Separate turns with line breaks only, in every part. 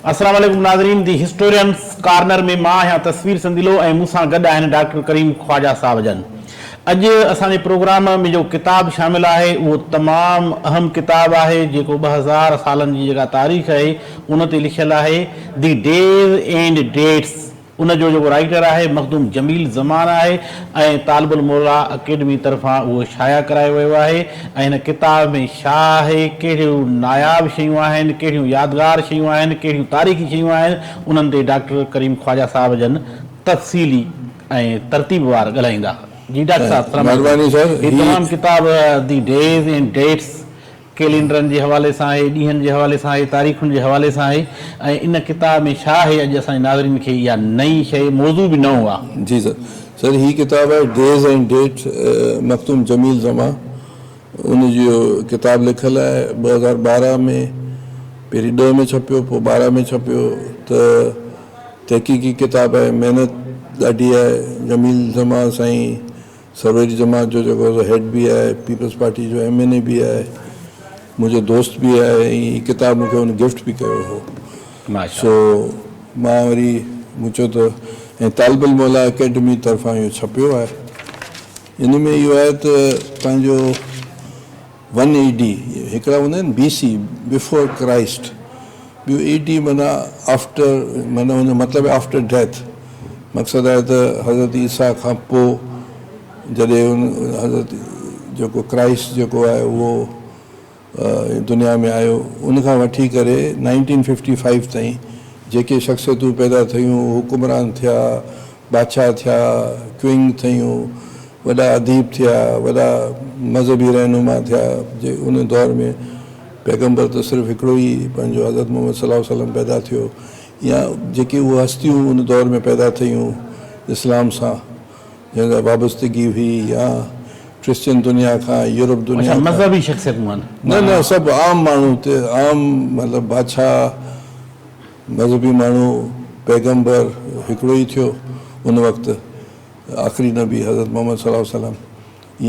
अस्सलाम वालेकुम नाज़रीन, दी हिस्टोरियंस कॉर्नर में मां आहियां तस्वीर संदिलो ऐं मूंसां गॾु आहिनि डॉक्टर करीम ख्वाजा साहब जन। अॼु असांजे प्रोग्राम में जो किताब शामिल आहे उहो तमामु अहम किताब आहे जेको 2000 सालनि जी जेका तारीख़ आहे उन ते लिखियलु आहे दी डेज एंड डेट्स। उन जो जेको राइटर आहे मखदूम जमील ज़मान आहे ऐं तालिबुल मौला अकेडमी तरफ़ां उहो शाया करायो वियो आहे। ऐं हिन किताब में छा आहे, कहिड़ियूं नायाब शयूं आहिनि, कहिड़ियूं यादगार शयूं आहिनि, कहिड़ियूं तारीख़ी शयूं आहिनि, उन्हनि ते डॉक्टर करीम ख्वाजा साहब जन तफ़सीली ऐं तरतीबवार ॻाल्हाईंदा। जी डॉक्टर साहब,
महिरबानी सर।
ही तमामु किताब दी डेज एंड डेट्स कैलेंडरनि जे हवाले सां आहे, ॾींहंनि जे हवाले सां आहे, तारीख़ुनि जे हवाले सां आहे। ऐं इन किताब में छा आहे अॼु असांजे नाज़रीन खे इहा नई शइ मौज़ू बि नओं आहे।
जी सर, ही किताब है days and dates Makhdoom Jamil Zama. उन जो किताब लिखल है 2012 में, पहिरीं 2 में छपियो, पोइ 12 में छपियो। त तहक़ीक़ी किताब है, महिनत ॾाढी आहे। जमील ज़मा साईं सरवरी जमात जो जेको हेड भी है, पीपल्स पार्टी जो MNA भी है, मुझे दोस्त भी है। ये किताब मुझे उन गिफ्ट भी कयो हो। सो मां वरी मुझो तो तालिबुल मौला अकेडमी तरफां इहो छपियो आहे। इन में इहो आहे त पंहिंजो 1 AD हिकिड़ा हूंदा आहिनि BC बिफोर क्राइस्ट, ॿियो AD माना आफ्टर, माना हुन मतिलबु आफ्टर डेथ। मक़सदु आहे त हज़रत ईसा खां पोइ जॾहिं हज़रत जेको क्राइस्ट जेको आहे उहो दुनिया में आयो, उनखां वठी करे 1955 ताईं जेके शख़्सियतूं पैदा थियूं, हुकुमरान थिया, बादशाह थिया, क्विंग थियूं, वॾा अदीब थिया, वॾा मज़हबी रहनुमा थिया, जे उन दौर में पैगम्बर त सिर्फ़ु हिकिड़ो ई पंहिंजो हज़रत मोहम्मद सल्लल्लाहु अलैहि वसल्लम पैदा थियो, या जेके उहे हस्तियूं उन दौर में पैदा थियूं इस्लाम सां जंहिंसां वाबस्तगी हुई, या क्रिश्चियन दुनिया खां, यूरोप दुनिया खां,
मज़हबी शख़्सियतूं आहिनि।
न सभु आम माण्हू ते, आम मतिलबु बादशाह, मज़हबी माण्हू, पैगम्बर हिकिड़ो ई थियो उन वक़्तु, आख़िरी नबी हज़रत मोहम्मद सल्लल्लाहु अलैहि वसल्लम,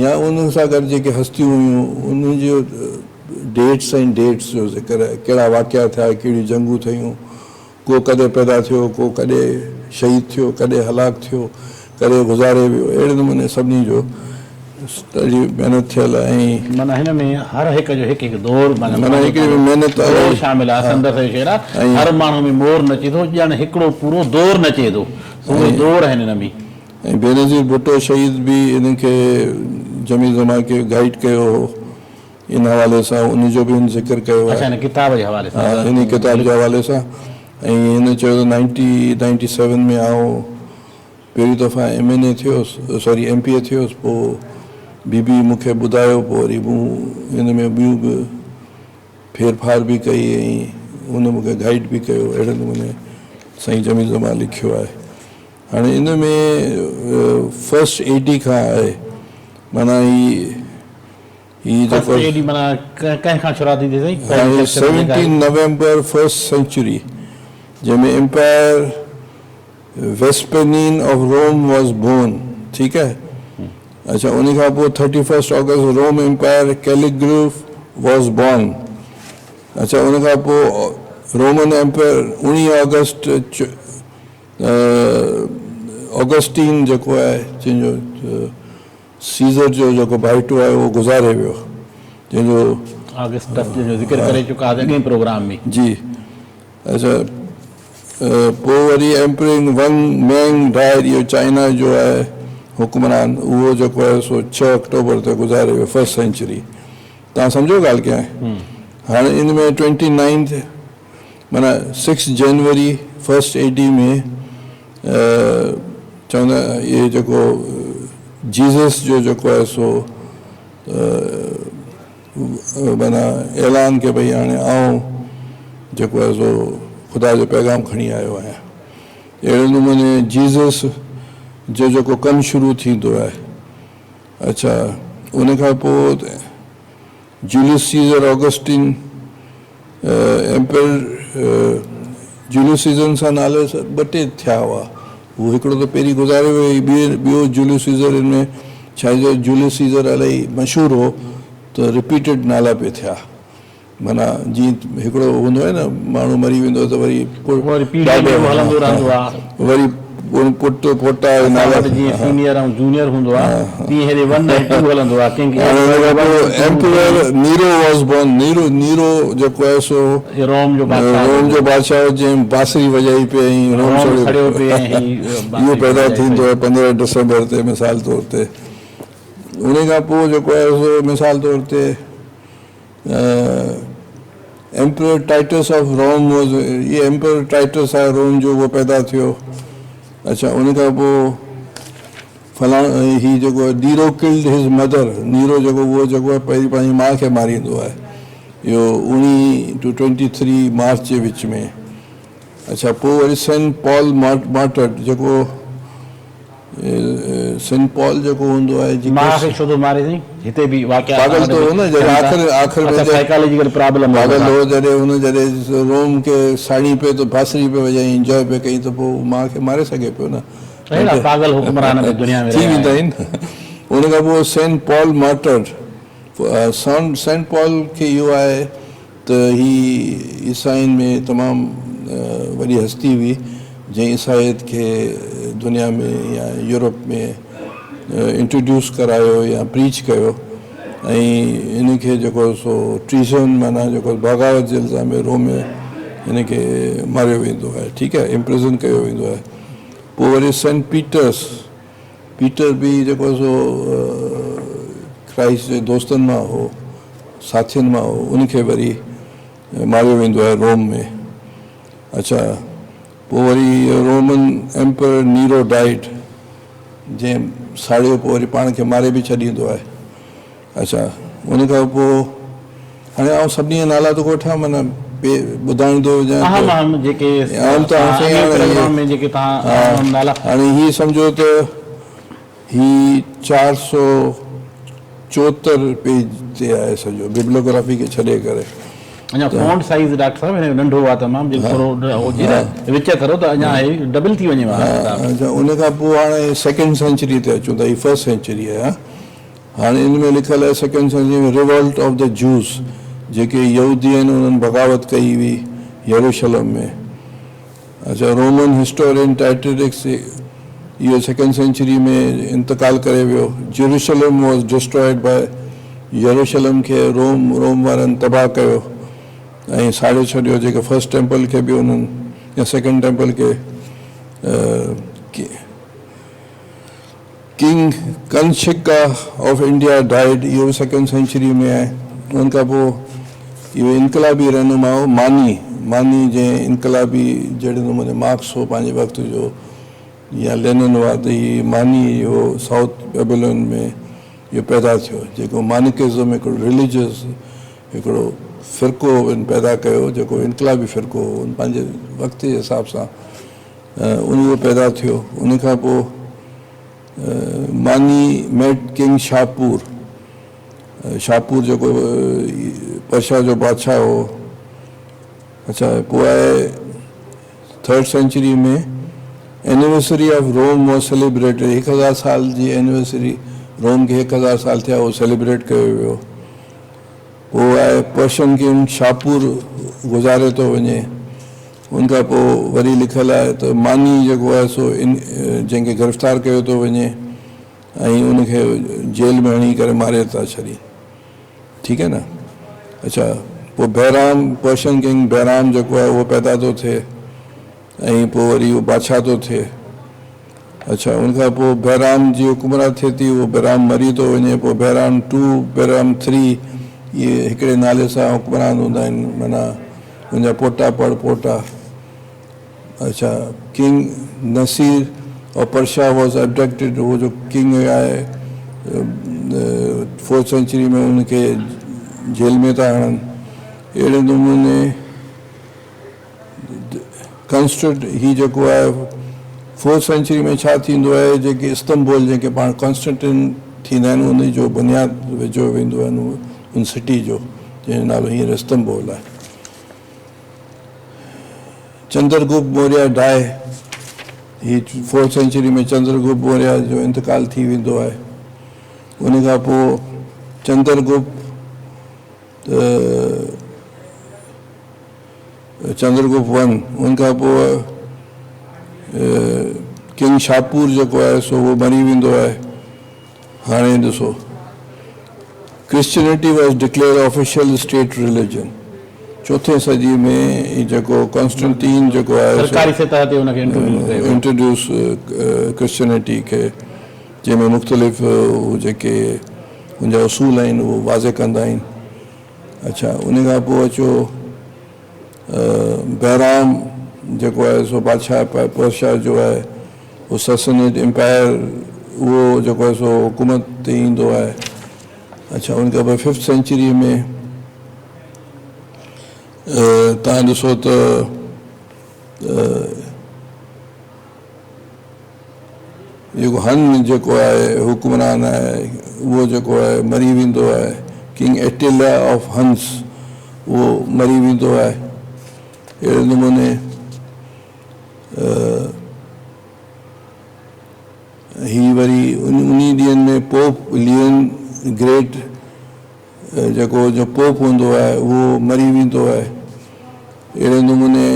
या उन सां गॾु जेके हस्तियूं हुयूं उन जो डेट्स ऐं डेट्स जो ज़िक्र आहे, कहिड़ा वाक़िया थिया, कहिड़ियूं जंगूं थियूं, को कॾहिं पैदा थियो, को कॾहिं शहीद थियो, कॾहिं हलाक थियो, कॾहिं गुज़ारे वियो। अहिड़े नमूने सभिनी जो ॾाढी महिनत थियल ऐं
माना हिन में हर हिकु जो हिकु हिकु दौर
माना हिकिड़ी महिनत
शामिल आहे। संदसि शेर आहे, हर माण्हू में मोर नचे थो, ॼण हिकिड़ो पूरो दौर नचे थो, पूरो दौर आहिनि हिन में।
ऐं बेनज़ीर भुट्टो शहीद भी इनखे जमील ज़मा खे गाइड कयो हो इन हवाले सां, उन जो बि हिन ज़िक्र कयो आहे।
हिन किताब जे हवाले सां,
इन किताब जे हवाले सां। ऐं हिन चयो त 1997 में आउं पहिरीं दफ़ा MNA थियोसि, सॉरी MPA थियोसि, पोइ बीबी मूंखे ॿुधायो, पोइ वरी मूं हिन में ॿियूं बि फेरफार बि कई ऐं उन मूंखे गाइड बि कयो। अहिड़े नमूने साईं जमील ज़मा लिखियो आहे। हाणे इन में फर्स्ट AD खां आहे, माना ही जेको
माना कंहिंखां शुरूआत थी साईं
17 नवंबर फर्स्ट सेंचुरी, जंहिंमें emperor Vespasian of Rome was born. ठीकु आहे। अच्छा, उन खां पोइ 31 August Rome emperor Caligula was born. अच्छा, उन खां पोइ रोमन एम्पायर 19 अगस्त ऑगस्टीन जेको आहे, जंहिंजो सीज़र जो जेको भाइटो आहे उहो गुज़ारे वियो, जंहिंजो
अगस्टस जो ज़िक्र करे चुका अॻे प्रोग्राम में।
जी। अच्छा, पोइ वरी एम्परिंग वन मैंग डाइड, इहो चाइना जो आहे हुकुमरान, उहो जेको आहे सो 6 अक्टूबर ते गुज़ारे वियो, फर्स्ट सेंचुरी। तव्हां सम्झो ॻाल्हि क्या आहे। हाणे इन में 29 माना 6 जनवरी फर्स्ट AD में चवंदा इहे जेको जीसस जो जेको आहे सो माना ऐलान के भई हाणे आउं जेको आहे सो ख़ुदा जो पैगाम खणी आयो आहियां। अहिड़े नमूने जीसस जो जेको कमु शुरू थींदो आहे। अच्छा, उन खां पोइ Julius Caesar Augustine empire Julius Caesar सां नाले 2 थिया हुआ। उहो हिकिड़ो त पहिरीं गुज़ारे वियो, ॿियो जूलियस सीज़र। हिन में छा जो जूलियस सीज़र इलाही मशहूरु हो त रिपीटेड नाला पे थिया। माना जीअं हिकिड़ो हूंदो आहे न माण्हू मरी वेंदो त वरी
वरी पीढ़ी में उहो हलंदो रहंदो आहे।
वरी पुटु पोटा नाला
जीअं सीनियर ऐं जूनियर हूंदो आहे तीअं हेॾे 1 ऐं 2 हलंदो आहे।
Emperor Nero was born. Nero जेको आहे सो
रोम जो
बादशाह जंहिं बांसुरी वॼाई पे ऐं रोम सड़ियो पे इहो पैदा थींदो आहे 15 दिसंबर ते मिसाल तौर ते। उन खां पोइ जेको आहे सो मिसाल तौर ते emperor Titus of Rome was, ये एम्परर टाइटस आहे रोम जो, उहो पैदा थियो। अच्छा, उन खां पोइ ही जेको नीरो किल्ड हिज मदर, नीरो जेको उहो जेको आहे पहिरीं पंहिंजी माउ खे मारींदो आहे, इहो 19 to 23 मार्च जे विच में। अच्छा, पोइ वरी सेंट पॉल मार्टर जेको सेंट पॉल जेको हूंदो आहे
हिते बि
पागल तो हो न, जॾहिं आख़िर में
साइकोलॉजिकल प्रॉब्लम
पागल हो, जॾहिं हुन जॾहिं रोम खे साड़ी पे तो बांसुरी पे वॼाई इंजॉय पे कई त पोइ माउ खे मारे सघे पियो न।
पागल हुक्मरान दुनिया में
थी वेंदा आहिनि। उन खां पोइ saint Paul martyr, saint Paul खे इहो आहे त ही ईसाइन में तमामु वॾी हस्ती हुई जंहिं ईसाइत खे दुनिया में या यूरोप में इंट्रोड्यूस करायो या प्रीच कयो ऐं इन खे जेको सो ट्रीज़न माना जेको बग़ावत जे इल्ज़ाम में रोम में हिन खे मारियो वेंदो आहे, ठीकु आहे, इम्प्रिज़न कयो वेंदो आहे। पोइ वरी सेंट पीटर बि जेको सो क्राइस्ट जे दोस्तनि मां हो, साथियुनि मां हो, उनखे वरी मारियो वेंदो आहे रोम में। अच्छा, पोइ वरी रोमन एम्परर नीरो डाइड, जंहिं साड़ियो पोइ वरी पाण खे मारे बि छॾींदो आहे। अच्छा, उन खां पोइ हाणे आउं सभिनी जा नाला थो कोठां, माना ॿुधाईंदो वञा हाणे हीअ सम्झो त ही 474 पेज ते आहे सॼो बिब्लियोग्राफी खे छॾे करे।
अञा फॉन्ट साइज डॉक्टर साहब नंढो आहे तमामु, जेको थोरो हुजे न विच करो त अञा डबल थी वञे।
अच्छा, उन खां पोइ हाणे 2nd सेंचुरी ते अचूं था, ही 1st सेंचुरी आहे। हाणे इन में लिखियलु आहे 2nd सेंचुरी में रिवॉल्ट ऑफ द जूस, जेके यहूदी आहिनि उन्हनि बग़ावत कई हुई यरूशलम में। अच्छा, रोमन हिस्टोरियन टाइटरिक्स इहो 2nd सेंचुरी में इंतकाल करे वियो। जेरूशलम वॉज डिस्ट्रॉयड बाय, यरूशलम खे रोम वारनि तबाह कयो ऐं साड़े छॾियो, जेके 1st टेम्पल खे बि उन्हनि या 2nd टेम्पल खे। किंग कंशिका ऑफ इंडिया डाइड, इहो 2nd सेंचुरी में आहे। उन खां पोइ इहो इनकलाबी रहनुमा हो मानी, जंहिं इनकलाबी जहिड़े नमूने मार्क्स हो पंहिंजे वक़्त जो या लेनिन हुआ, त हीअ मानी इहो साउथ बेबीलोन में इहो पैदा थियो, जेको मानिकिज़म हिकिड़ो रिलीजियस हिकिड़ो फ़िरक़ो पैदा कयो, जेको इनकलाबी फ़िरक़ो हो पंहिंजे वक़्त जे हिसाब सां उन पैदा थियो। उन खां पोइ मानी मेट किंग शाहपुर जेको पर्शिया जो बादशाह हो। अच्छा, पोइ आहे 3rd सेंचुरी में anniversary of Rome was celebrated, 1000 साल जी एनिवर्सरी रोम खे 1000 साल थिया, उहो सेलिब्रेट कयो वियो। पोइ आहे पर्शियन किंग शाहपुर गुज़ारे थो वञे। उनखां पोइ वरी लिखियलु आहे त मानी जेको आहे सो जंहिंखे गिरफ़्तार कयो थो वञे ऐं उनखे जेल में हणी करे मारे था छॾी, ठीकु आहे न। अच्छा, पोइ बहराम, पर्शियन किंग बहराम जेको आहे उहो पैदा थो थिए ऐं पोइ वरी उहो बादशाह थो थिए। अच्छा, उनखां पोइ बहराम जी हुकूमरात थिए थी, उहो बहराम मरी थो वञे। पोइ बहराम 2, बहराम 3 इहे हिकिड़े नाले सां हुकमरान हूंदा आहिनि, माना मुंहिंजा पोटा पड़पोटा। अच्छा, किंग नसीर और पर्शिया वॉज एबडक्टेड, उहो जो किंग आहे 4th सेंचुरी में उनखे जेल में था हणनि। अहिड़े नमूने ही जेको आहे 4th सेंचुरी में छा थींदो आहे, जेके इस्तंबुल जेके पाण कॉन्स्टेंटिन थींदा आहिनि, उन जो बुनियादु विझो वेंदो आहे उन सिटी जो, जंहिंजो नालो हींअर इस्तंबुल आहे। चंद्रगुप्त मौर्य डाए, ही 4th सेंचुरी में चंद्रगुप्त मौर्य जो इंतकाल थी वेंदो आहे। उन खां पोइ चंद्रगुप्त चंद्रगुप्त वन, उनखां पोइ किंग शाहपुर जेको आहे सो उहो मरी वेंदो आहे। हाणे ॾिसो, Christianity was declared official state religion 4थे सदी में। जेको कॉन्स्टेंटीन जेको आहे
सरकारी सतह ते उनखे
इंट्रोड्यूस क्रिश्चियनिटी खे, जंहिंमें मुख़्तलिफ़ जेके उनजा उसूल आहिनि उहो वाज़े कंदा आहिनि। अच्छा, उन खां पोइ अचो बहराम जेको आहे सो बादशाह पर्शिया जो आहे, उहो ससनेट एम्पायर उहो जेको आहे सो हुकूमत ते ईंदो आहे। अच्छा, उन खां पोइ 5th सेंचुरी में तव्हां ॾिसो त जेको हन जेको आहे हुकुमरान आहे उहो जेको आहे मरी वेंदो आहे। किंग एटिला ऑफ हंस उहो मरी वेंदो आहे। अहिड़े नमूने ही वरी उन ॾींहंनि में पोप लियन ग्रेट जेको जो पोप हूंदो आहे उहो मरी वेंदो आहे। अहिड़े नमूने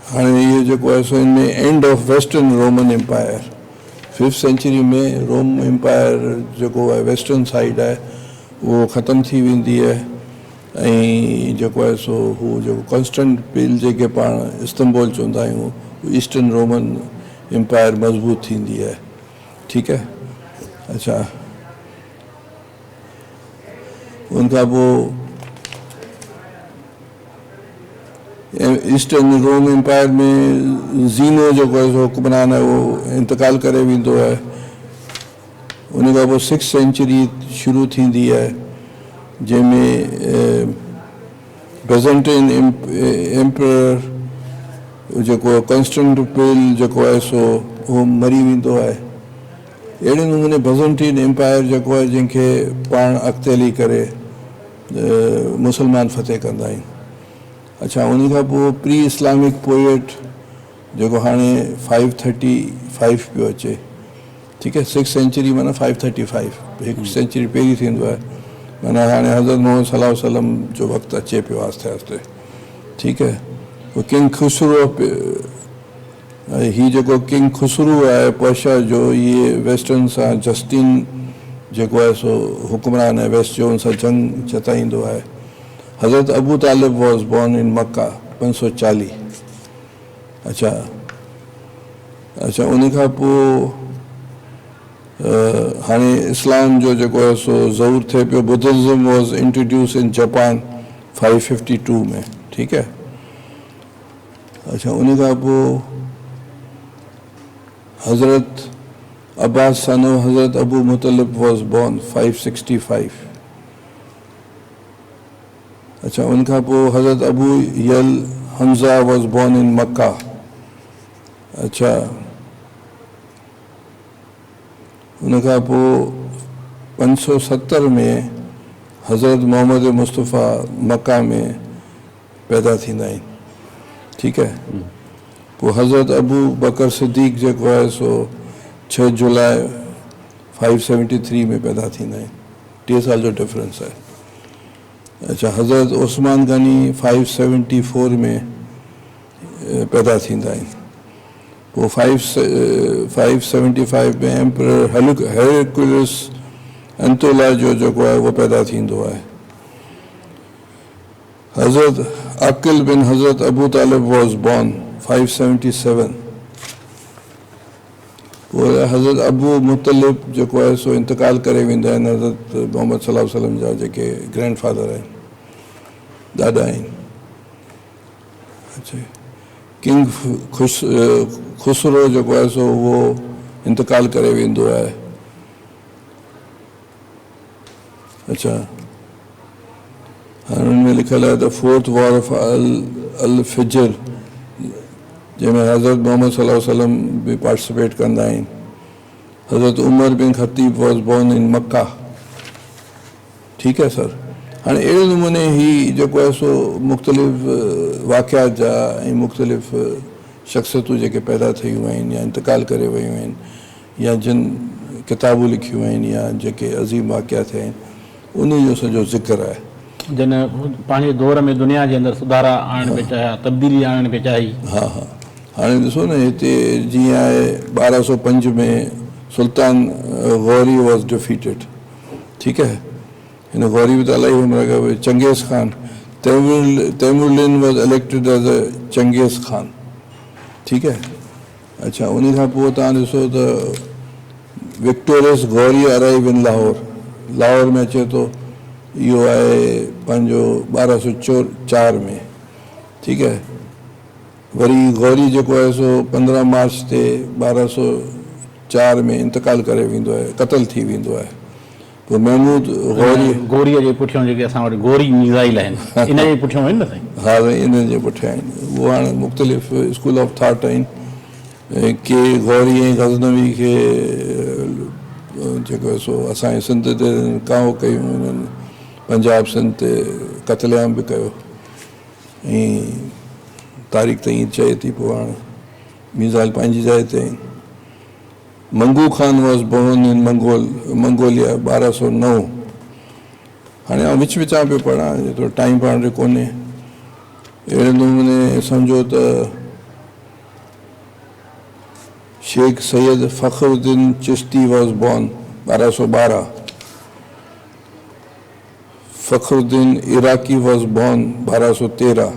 हाणे इहो जेको आहे सो हिनमें end of western Roman empire 5th century में रोम एम्पायर जेको आहे वेस्टर्न साइड आहे उहो ख़तमु थी वेंदी आहे। ऐं जेको आहे सो हू जेको कॉन्स्टेंटिनोपल जेके पाण इस्तांबुल चवंदा आहियूं, ईस्टर्न रोमन एम्पायर मज़बूत थींदी आहे। ठीकु आहे। अच्छा, उनखां पोइ ईस्टर्न रोम एम्पायर में ज़ीनो जेको आहे सो हुक्मरान आहे उहो इंतकाल करे वेंदो आहे। उन खां पोइ 6th सेंचुरी शुरू थींदी आहे, जंहिंमें बेज़ेंटाइन एम्परर जेको कॉन्स्टेंटिनोपल जेको आहे सो उहो मरी वेंदो आहे। अहिड़े नमूने बेज़ेंटाइन एम्पायर जेको आहे जंहिंखे पाण अॻिते हली करे मुसलमान फ़तेह कंदा आहिनि। अच्छा, उन खां पोइ प्री इस्लामिक पोएट जेको हाणे 535 पियो अचे। ठीकु आहे। 6th सेंचुरी माना 535, 1 सेंचुरी पहिरीं थींदो आहे, माना हाणे हज़रत मोहम्मद सल्लल्लाहु अलैहि वसल्लम जो वक़्तु अचे पियो आहिस्ते आहिस्ते। ठीकु आहे। पोइ किंग खुसरो, हीउ जेको किंग खुसरू आहे पर्शिया जो, इहे वेस्टर्न सां जस्टिन जेको आहे सो हुक्मरान आहे वेस्ट जो, उन सां जंग जताईंदो आहे। हज़रत अबू तालिब वॉज बॉर्न इन मक्का 540। अच्छा अच्छा, उन खां पोइ हाणे इस्लाम जो जेको आहे सो ज़रूर थिए पियो। Buddhism was introduce in Japan 552 में। ठीकु आहे। अच्छा, उन खां पोइ हज़रत अब्बास सन ऑफ हज़रत अबू मुतलिब वॉज बॉर्न 565। अच्छा, उनखां पोइ हज़रत अबू यल हमज़ा वॉज बॉर्न इन मक्का। अच्छा, उनखां पोइ 570 में हज़रत मोहम्मद मुस्तफ़ा मक्का में पैदा थींदा आहिनि। ठीकु आहे। पोइ हज़रत अबू बकर सिद्दीक़ जेको आहे सो 6 जुलाई 573 में पैदा थींदा आहिनि। 3 साल जो डिफरेंस आहे। अच्छा, हज़रत उस्मान गनी 574 में पैदा थींदा आहिनि। पोइ 575 में एम्परर हेरकुलस अंतोला जो जेको आहे उहो पैदा थींदो आहे। हज़रत अक़िल बिन हज़रत अबू तालिब वॉज बॉर्न 577। पोइ हज़रत अबू मुतलिब जेको आहे सो इंतकाल करे वेंदा आहिनि। हज़रत मोहम्मद सल्लल्लाहु अलैहि वसल्लम जा जेके ग्रैंड फादर आहिनि, ॾाॾा आहिनि। अच्छा, किंग खुसरो जेको आहे सो उहो इंतकाल करे वेंदो आहे। अच्छा, हाणे हुन में लिखियलु आहे द 4th वॉर ऑफ अल फिजर, जंहिंमें हज़रत मोहम्मद सल्लल्लाहु अलैहि वसल्लम बि पार्टिसिपेट कंदा आहिनि। हज़रत उमर बिन ख़तीब वॉज बॉर्न इन मक्का। ठीकु आहे सर। हाणे अहिड़े नमूने ही जेको आहे सो मुख़्तलिफ़ वाक़ियात जा ऐं मुख़्तलिफ़ शख़्सियतूं जेके पैदा थियूं आहिनि या इंतकाल करे वियूं आहिनि या जिन किताबूं लिखियूं आहिनि या जेके अज़ीम वाक़िया थिया आहिनि, उन जो सॼो ज़िक्र आहे।
जन पंहिंजे दौर में दुनिया जे अंदरि सुधारा आणण पिया चाहिया, तब्दीली आणण पिया चाही।
हा हा हाणे ॾिसो न हिते जीअं आहे 1205 में सुल्तान गौरी वॉज डिफीटेड, ठीकु आहे। हिन गौरी बि त इलाही उमिरि खां Genghis Khan Tamerlane was elected as a Genghis Khan, ठीकु आहे। अच्छा उन खां पोइ तव्हां ॾिसो त victorious Gauri arrive in Lahore, Lahore में अचे थो, इहो आहे पंहिंजो 1204 में, ठीकु आहे। वरी गौरी जेको आहे सो 15 मार्च ते 1204 में इंतकाल करे वेंदो आहे, क़तल थी वेंदो आहे। पोइ महमूद गौरी
गोरीअ जे पुठियां जेके असां वटि गोरी मिज़ाइल आहिनि इन जे पुठियां आहिनि न साईं?
हा इन जे पुठियां आहिनि। उहो हाणे मुख़्तलिफ़ स्कूल ऑफ थाट आहिनि के गौरी ऐं गज़नवी खे जेको आहे सो असांजे सिंध ते कांव कयूं, हुननि पंजाब सिंध ते क़तलेआम बि कयो, ऐं तारीख़ त ईअं चए थी। पोइ हाणे मिज़ाइल पंहिंजी जाइ ते आहिनि। Mangu Khan was born in Mongolia 1209। हाणे आउं विचां पियो पढ़ां, जेतिरो टाइम पाण जो कोन्हे। अहिड़े नमूने सम्झो त Sheikh Syed Fakhruddin Chishti was born 1212। Fakhruddin Iraqi was born 1213।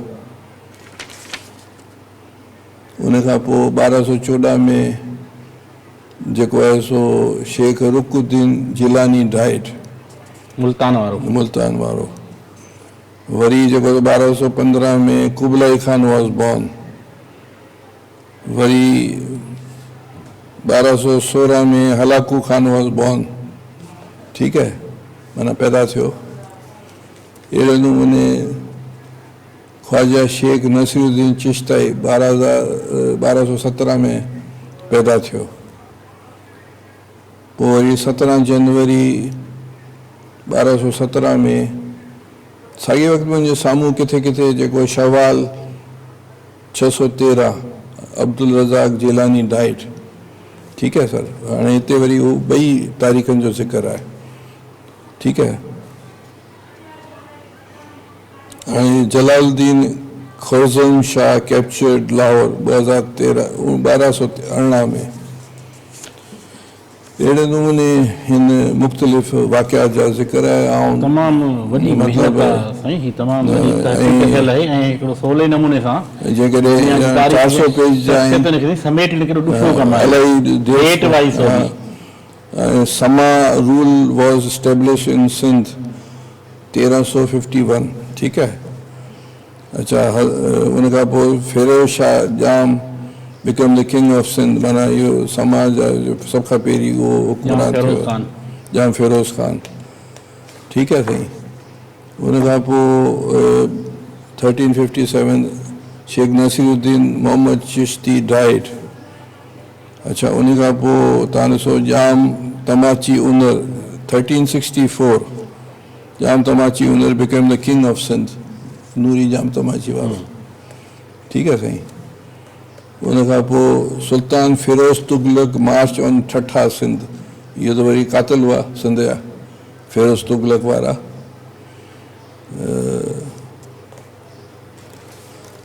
उन खां पोइ 1214 में जेको आहे सो शेख रुकुद्दीन जिलानी डाइड, मुल्तान वारो। वरी जेको 1215 में कुबलाई खान वॉज बोर्न। वरी 1216 में हलाकू खान वॉज बोर्न, ठीकु आहे, माना पैदा थियो। अहिड़े नमूने ख्वाजा शेख नसीरुद्दीन चिश्ती 1217 में पैदा थियो। पोइ वरी 17 जनवरी 1217 में साॻे वक़्तु मुंहिंजे साम्हूं किथे किथे जेको शवाल 613 अब्दुल रज़ाक जिलानी डाइड, ठीकु आहे सर। हाणे हिते वरी उहो ॿई तारीख़नि जो ज़िक्र आहे, ठीकु आहे। हाणे जलालुद्दीन ख़ुरज़म शाह कैप्चर्ड लाहौर 1218 में। अहिड़े नमूने हिन मुख़्तलिफ़ वाक़ियात जा ज़िक्र आहे। ऐं
तमामु वॾी महिनत आहे साईं, ही तमामु वॾी तहक़ीक़ कयल आहे ऐं हिकिड़ो सवले नमूने सां
जेकॾहिं 400 पेज जा आहिनि,
समेट हिकिड़ो ॾुखियो कमु आहे,
इलाही
date wise.
Samma rule was establish in Sindh 1351, ठीकु आहे। अच्छा उन खां पोइ Firoz Shah Jam become the king of Sindh, माना इहो समाज जो सभ खां पहिरीं उहो हुक्मरान थियो, जाम फिरोज़ खान, ठीकु आहे साईं। उन खां पोइ 1357 शेख नसीरुद्दीन मोहम्मद चिश्ती डाइड। अच्छा उन खां पोइ तव्हां ॾिसो Jam Tamachi Unar 1364 Jam Tamachi Unar become the king of Sindh, Noori Jam Tamachi वारो, ठीकु आहे साईं। उन खां पोइ सुल्तान फिरोज़ तुगलक मार्च ऑन ठठा सिंध, इहो त वरी कातिल हुआ सिंध जा फिरोज़ तुगलक वारा।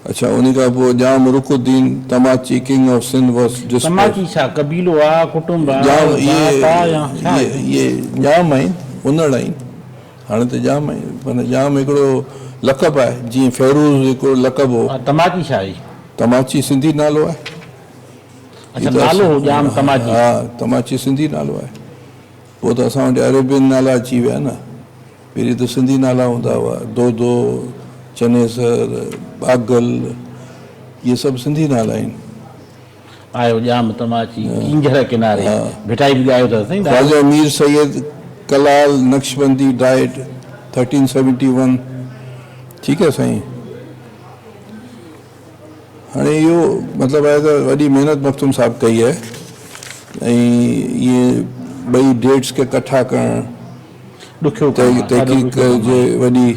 अच्छा उन खां पोइ Jam Ruknuddin Tamachi king of Sindh was destroyed.
Tamachi छा कबीलो आहे, कुटुंब आहे,
जाम इहे जाम आहिनि, उनड़ आहिनि, हाणे त जाम आहिनि, माना जाम हिकिड़ो लक़ब आहे, जीअं फेरूज़ हिकिड़ो लक़ब हो।
तमाची छा आहे?
तमाची सिंधी नालो आहे।
अच्छा नालो जाम तमाची?
हा तमाची सिंधी नालो आहे। पोइ त असां वटि अरेबियन नाला अची विया न, पहिरीं त सिंधी नाला हूंदा हुआ, दोदो, चनेसर, बागल, इहे सभु सिंधी नाला आहिनि।
आयो जाम तमाची, किंजर किनारे भिटाई बि ॻायो अथव साईं।
ख्वाजा मीर सैयद कलाल नक्शबंदी डाइड 1371, ठीकु आहे साईं। हाणे इहो मतिलबु आहे त वॾी महिनत मखदूम साहब कई आहे, ऐं इहे ॿई डेट्स खे इकट्ठा करणु
ॾुखियो
तहक़ीक़ जे वॾी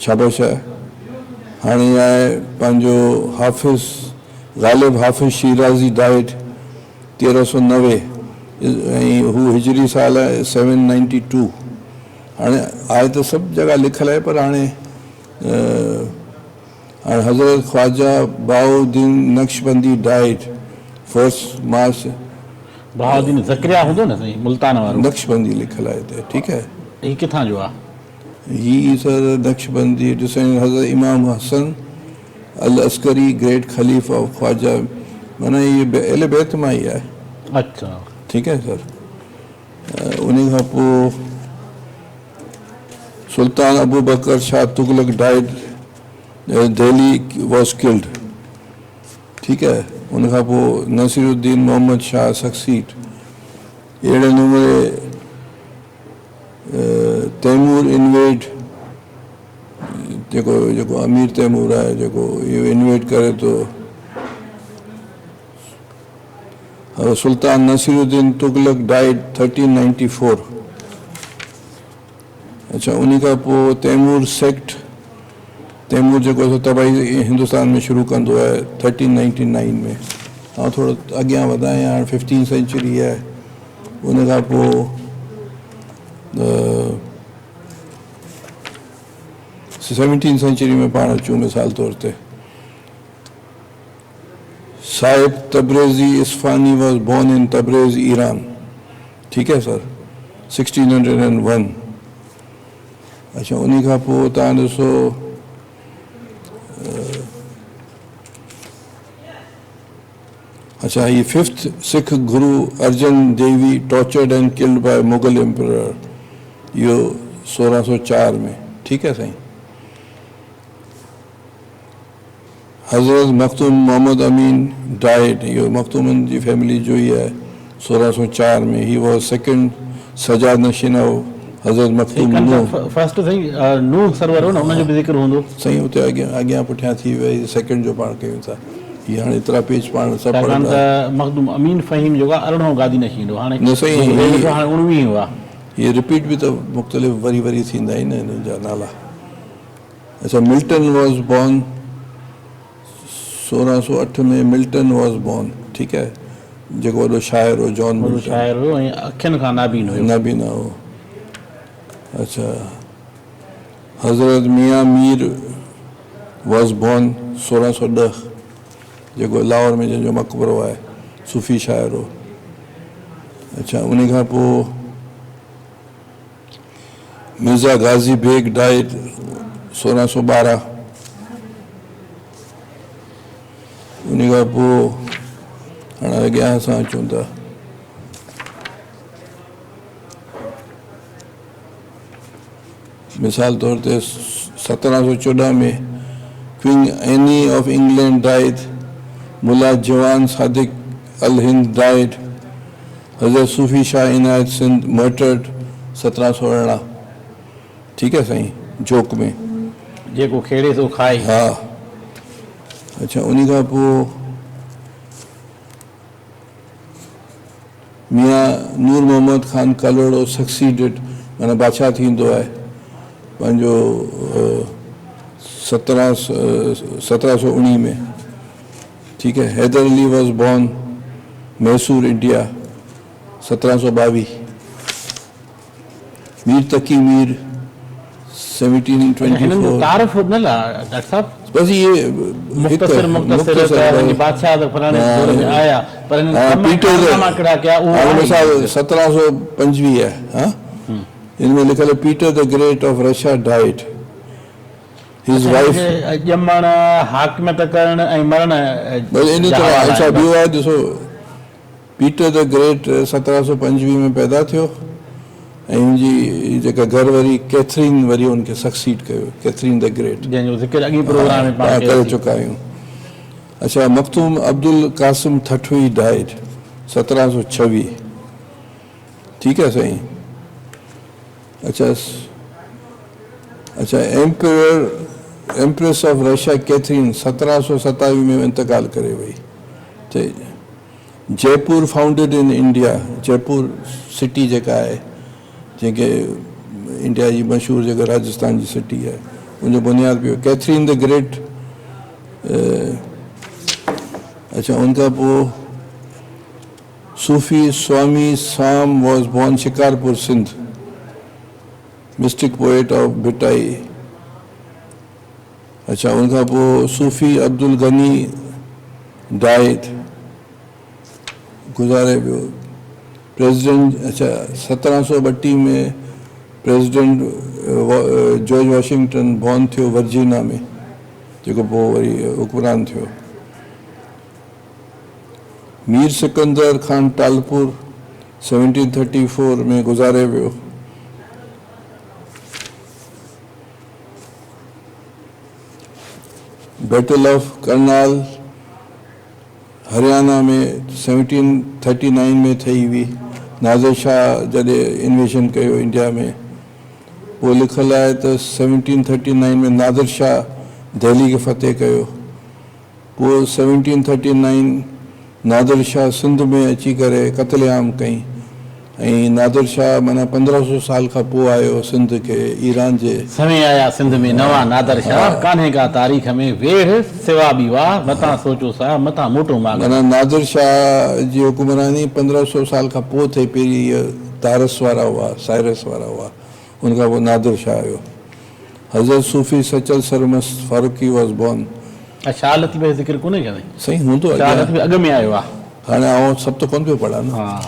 शाबाश आहे। हाणे आहे पंहिंजो हाफ़िज़ ग़ालिब हाफ़िज़ शिराज़ी डाइड 1390, ऐं हू हिजरी साल आहे 792। हाणे आहे त सभु जॻह लिखियलु आहे, पर हाणे हाणे हज़रत ख्वाजा बहाउद्दीन नक्शबंदी डाइड 1 मार्च।
बहाउद्दीन ज़करिया हूंदो न साईं, मुल्तान वारो।
नक्शबंदी लिखियलु आहे हिते, ठीकु आहे।
ही किथां जो आहे?
ही सर नक्शबंदी ॾिसण हज़रत इमाम हसन अल अस्करी ग्रेट खलीफ़ ऑफ ख्वाजा, माना ये अहले बैत मां ई आहे।
अच्छा,
ठीकु आहे सर। उन खां पोइ Sultan Abu Bakr Shah Tughlaq died, Delhi was killed. ठीकु आहे। उन खां पोइ नसीरुद्दीन मोहम्मद शाह सक्सीड। अहिड़े नमूने तैमूर इन्वेड, जेको अमीर तैमूर आहे, जेको इहो इन्वेड करे थो। सुल्तान नसीरुद्दीन तुगलक डाइड 1394। अच्छा, उन खां पोइ तैमूर सेक्ट, तैमूर जेको तबाही हिंदुस्तान में शुरू कंदो आहे 1399 में। ऐं थोरो अॻियां वधायां, हाणे 15th सेंचुरी आहे। उन खां पोइ 17th सेंचुरी में पाण अचूं मिसाल तौर ते। साहिब तब्रेज़ी इस्फानी वॉज बोर्न इन तब्रेज़, ईरान। ठीकु है सर, 1601। अच्छा, उन खां पोइ तव्हां ॾिसो अच्छा, ये 5th Sikh Guru Arjan Dev tortured and killed by Mughal emperor, इहो 1604 में। ठीकु है साईं। हज़रत मखदूम मोहम्मद अमीन डाइड, इहो मखदूमन जी फैमिली जो ही है, 1604 में। ही वॉज सेकंड सजाद नशीन हज़रत मखदूम नूह।
फर्स्ट साईं नूह सरवर हो न, उनजो बि ज़िक्र हूंदो
साईं। उते अॻियां पुठियां थी वई, सेकंड जो पाण कयूं था। ये हाणे एतिरा पेज पाण सभु
छाकाणि
पढ़ंदा।
त मखदूम अमीन फ़हीम जेको आहे 18 गादी नशीन हो, हाणे
न साईं,
हाणे 19 हुआ।
ये रिपीट भी तो मुख्तलिफ वरी वरी थींदा आहिनि न हिननि जा नाला। अच्छा, मिल्टन वॉज बॉर्न 1608 में। मिल्टन वॉज बॉर्न, ठीकु है, जेको वॾो शाइर हो जॉन
वॾो
मिल्टन।
शाइर हो ऐं अखियुनि खां नाबीन हुयो।
नाबीना हो। अच्छा, हज़रत मियाँ मीर वॉज बॉर्न 1610, जेको लाहौर में जंहिंजो मक़बरो आहे, सूफ़ी शाइर हो। अच्छा, उन खां पोइ मिर्ज़ा गाज़ी बेग डाइड 1612। उन खां पोइ हाणे अॻियां असां अचूं था। मिसाल तौर ते 1714 में queen any of England died. मुला जवान सादिक अल हिंद डाइड। हज़रत सूफ़ी शाह इनायत सिंध मर्टर्ड 1718। ठीकु है साईं, जोक में।
जेको खेड़े सो खाए।
हा। अच्छा, उन खां पोइ मियाँ नूर मोहम्मद ख़ान कलोड़ो सक्सीडेड, माना बादशाह थींदो आहे पंहिंजो 1719 में। ठीक है। Haider Ali was born Mysore India 1722। Mir Taqi Mir 1724।
तारफ न ला डॉक्टर साहब,
बस ये
मुख्तसर बादशाह फलाने दौर में आया, पर
पीटर
क्या
मिसाल 1725 है। हाँ, इनमें लिखा है Peter the great of Russia died. हिज वाइफ
जमण हाकिमत करण ऐं मरण।
बस इन तरह। अच्छा, ॿियो आहे ॾिसो, पीटर द ग्रेट 1725 में पैदा थियो ऐं हुनजी जेका घर वरी कैथरीन वरी उनखे सक्सीड कयो, कैथरीन द ग्रेट,
जंहिंजो ज़िक्र अॻी प्रोग्राम में पाण
करे चुका आहियूं। अच्छा, मखदूम अब्दुल कासिम थठवी डाइड 1726। ठीक है साईं। अच्छा, एम्प्रेस ऑफ रशिया कैथरीन 1727 में इंतकाल करे वई। Jaipur founded in India. Jaipur city जेका आहे, जंहिंखे इंडिया जी मशहूरु जेका राजस्थान जी सिटी आहे, उनजो बुनियादु पियो कैथरीन द ग्रेट। अच्छा, उनखां पोइ Sufi Swami Sami was born Shikarpur Sindh. Mystic poet of Bhitai. अच्छा, उनखां पोइ सूफ़ी अब्दुल गनी डाइड, गुज़ारे वियो। प्रेसिडेंट, अच्छा, 1732 में प्रेसिडेंट जॉर्ज वॉशिंगटन बॉर्न थियो वर्जीनिया में, जेको पोइ वरी हुक्मरान थियो। मीर सिकंदर खान टालपुर 1734 में गुज़ारे वियो। बैटल ऑफ करनाल हरियाणा में 1739 में थी हुई, नाज़िर शाह जॾहिं इन्वेशन कयो इंडिया में। पोइ लिखल आहे त 1739 में नाज़िर शाह दिल्ली खे फ़तेह कयो। पोइ 1739 नादिर शाह सिंध में अची करे क़त्लेआम कई, ऐं नादिर शाह माना 1500 साल खां पोइ आयो सिंध के ईरान जे
समय आया सिंध में नवा नादर शाह, कान्हे का तारीख़ में वेढ़ सिवा बि वाह, मथां सोचो सा मथां मोटो मांग।
माना नादिर शाह जी हुकुमरानी 1500 साल खां पोइ थिए। पहिरीं इहे तारस वारा हुआ, साइरस वारा हुआ, उनखां पोइ नादिर शाह आयो। हज़रत सूफ़ी सचल सरमस्त फारूकी वॉज बॉर्न।
शहादत में ज़िक्र कोन्हे कयो
सही हूंदो,
शहादत में अॻु में आयो आहे।
हाणे आउं सभु त कोन पियो पढ़ा न।
हा,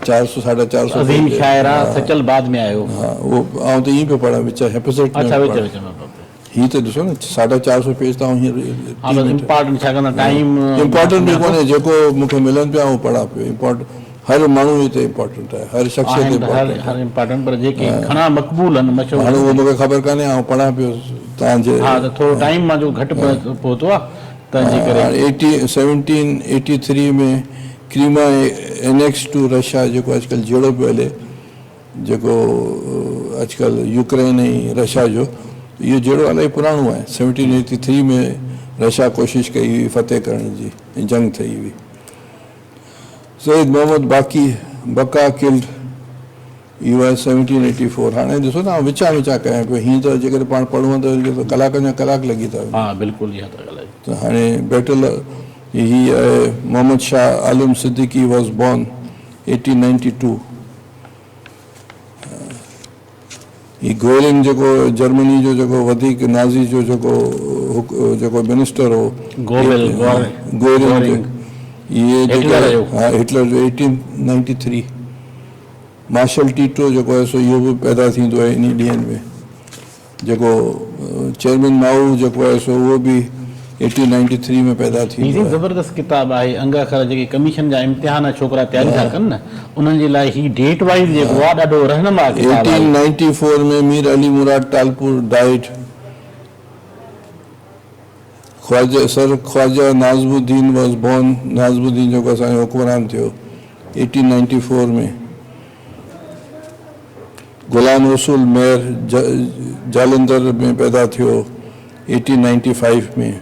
400 450
अज़ीम शाइर आहे, सचल बाद में आयो।
हा, उहो आउं त ईअं पियो पढ़ा विच हेपेसेट में।
अच्छा, विच विच में
हीअ त ॾिसो न 450 पेज त
हा, बस इम्पोर्टेंट छा कंदा टाइम
इम्पोर्टेंट बि कोन्हे, जेको मूंखे मिलनि पिया उहो पढ़ा पियो। इम्पोर्टेंट हर माण्हू हिते इम्पोर्टेंट आहे, हर शख़्सियत
हर इम्पोर्टेंट, पर जेके घणा मक़बूल आहिनि मशहूर,
हाणे उहो मूंखे ख़बर कान्हे, आउं पढ़ा पियो तव्हांजे।
हा, त थोरो टाइम मां जो घटि पहुतो आहे तंहिंजे करे।
1783 में क्रीमा एनेक्स टू रशिया, जेको अॼुकल्ह जहिड़ो पियो हले, जेको अॼुकल्ह यूक्रेन ऐं रशिया जो, इहो जहिड़ो इलाही पुराणो आहे। 1783 में रशिया कोशिशि कई हुई फ़तेह करण जी, ऐं जंग थी हुई। सईद मोहम्मद बका किल्ड, इहो आहे 1784। हाणे ॾिसो न विचा विचा कयां पियो, हीअं त जेकर पाण पढ़ूं त हिनखे त कलाकनि जा कलाक लॻी था वञनि।
हा, बिल्कुलु इहा त ॻाल्हि आहे।
त हाणे बैटल हीअ आहे मोहम्मद शाह आलम सिद्दीकी वॉज बॉर्न 1892। ही गोरिंग जेको जर्मनी जो जेको वधीक नाज़ी जो जेको मिनिस्टर हो, गोरिंग, ये हाँ हिटलर जो 1893। मार्शल टीटो जेको आहे सो इहो बि पैदा थींदो आहे इन ॾींहंनि में। जेको चेयरमैन माऊ जेको आहे सो उहो बि 1893 में पैदा थींदो आहे।
ज़बरदस्त किताबु आहे। अंग अखर जेके कमीशन जा इम्तिहान छोकिरा तयारी था कनि न, उन्हनि जे लाइ ही डेट वाइज़ जेको आहे ॾाढो रहनुमा किताबु आहे।
1894 में Mir Ali Murad Talpur died. Khawaja Nazimuddin was born, Nazimuddin जेको असांजो हुक्मरान थियो 1894 में। गुलाम रसूल मेर जालंधर में पैदा थियो 1895 में।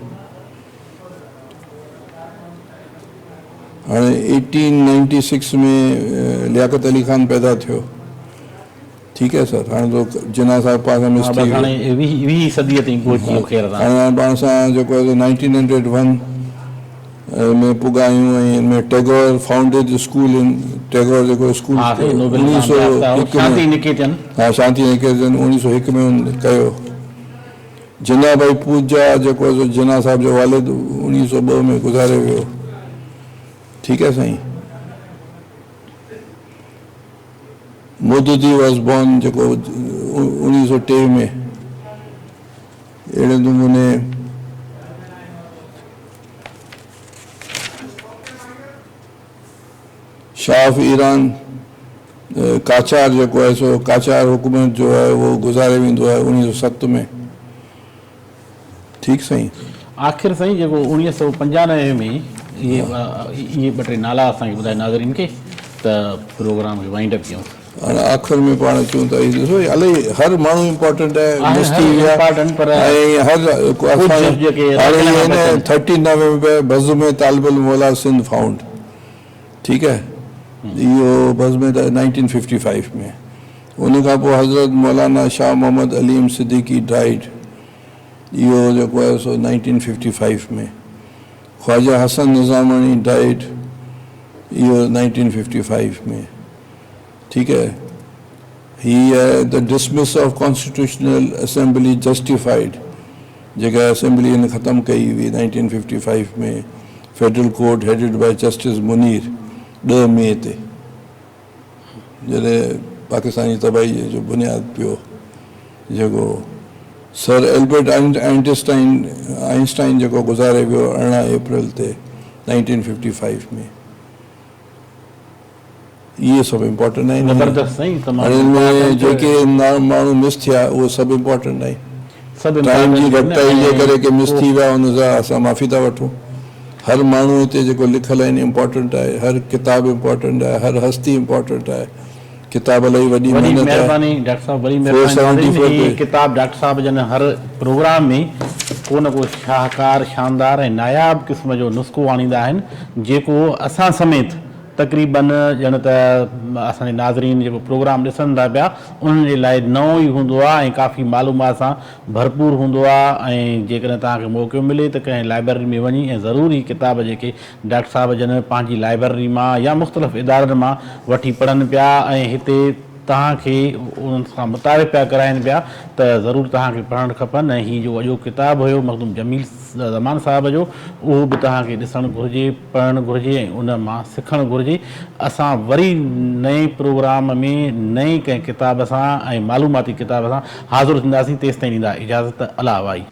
हाणे 1896 में लियाकत अली खान पैदा थियो। ठीक है सर, हाणे तो जिना साहब पास में
हाणे 20 सदी ताईं पहुची वियो। ख़ैर
हाणे पाण सां जेको आहे 1901 में पुॻा आहियूं, ऐं इनमें टैगोर फाउंडेड स्कूल इन टैगोर जेको स्कूल 1901
शांति निकेतन,
हा शांति निकेतन 1901 में कयो। जिना भाई पूजा जेको आहे जिना साहब जो वालिद 1902 में गुज़ारे वियो। ठीक है साईं। मोदूदी वॉज बॉर्न जेको 1903 में। अहिड़े नमूने शाह ऑफ ईरान काचार जेको आहे सो काचार हुकूमत जो आहे वो गुज़ारे वेंदो आहे 1907 में। ठीक साईं।
आख़िर साईं जेको 1995 में ये ॿ टे नाला असांखे ॿुधाए नाज़रीन खे, त प्रोग्राम खे वाइंड अप कयूं।
हाणे आख़िर में पाण अचूं त ॾिसो इलाही हर माण्हू इम्पोर्टेंट आहे,
पर
ऐं हर 30 नवंबर बज़्म में तालिबुल मौला सिंध फाउंड। ठीक है, इहो बज़्म 1955 में। उन खां पोइ हज़रत मौलाना शाह मोहम्मद अलीम सिद्दीकी डाइड, इहो जेको आहे सो 1955 में। ख्वाजा हसन निज़ामानी डाइड, इहो 1955 में। ठीक है। The dismiss of constitutional assembly justified, जेका असेंबली ने ख़त्म कई हुई 1955 में, federal court headed by justice Munir 10 मई ते, जॾहिं पाकिस्तानी तबाही जो बुनियाद पियो, जेको सर एल्बर्ट आइंस्टाइन जेको गुज़ारे वियो 18 अप्रैल ते 1955 में। ये सब इम्पोर्टेंट आहिनि।
ज़बरदस्त साईं, तमामु
हाणे में जेके माण्हू मिस थिया उहो सभु इम्पोर्टेंट आहिनि।
सभु
टाइम जी
important
घटिताई जे
आहिनि।
करे के मिस थी विया उन सां असां माफ़ी था वठूं। हर माण्हू हिते जेको लिखियलु आहिनि इम्पोर्टेंट आहे, हर किताब इम्पोर्टेंट आहे, हर हस्ती इम्पोर्टेंट आहे। किताब इलाही वॾी
वॾी
महिनत आहे।
महिरबानी डॉक्टर साहब, वॾी
474
महिरबानी।
पे।
ही किताब डॉक्टर साहब जन हर प्रोग्राम में को न को शाहकार, शानदार ऐं नायाब क़िस्म जो नुस्ख़ो आणींदा आहिनि, जेको असां समेत तक़रीबन ॼण त असांजे नाज़रीन जेको प्रोग्राम ॾिसनि था पिया उन्हनि जे लाइ नओं ई हूंदो आहे ऐं काफ़ी मालूमात सां भरपूर हूंदो आहे। ऐं जेकॾहिं तव्हांखे मौक़ो मिले त कंहिं लाइब्रेरी में वञी ऐं ज़रूर ही किताब जेके डॉक्टर साहब जन पंहिंजी लाइब्रेरी मां या मुख़्तलिफ़ इदारनि मां वठी पढ़नि पिया ऐं हिते तव्हांखे उन्हनि सां मुतारिफ़ पिया कराइनि पिया, त ज़रूरु तव्हांखे पढ़णु खपनि। ऐं हीअ जो अॼो किताबु हुयो मखदूम जमील ज़मान साहब जो, उहो बि तव्हांखे ॾिसणु घुरिजे, पढ़णु घुरिजे ऐं उन मां सिखणु घुरिजे। असां वरी नए प्रोग्राम में नए कंहिं किताब सां ऐं मालूमाती किताब सां हाज़िर थींदासीं। तेसिताईं ॾींदा इजाज़त, अला हवाई।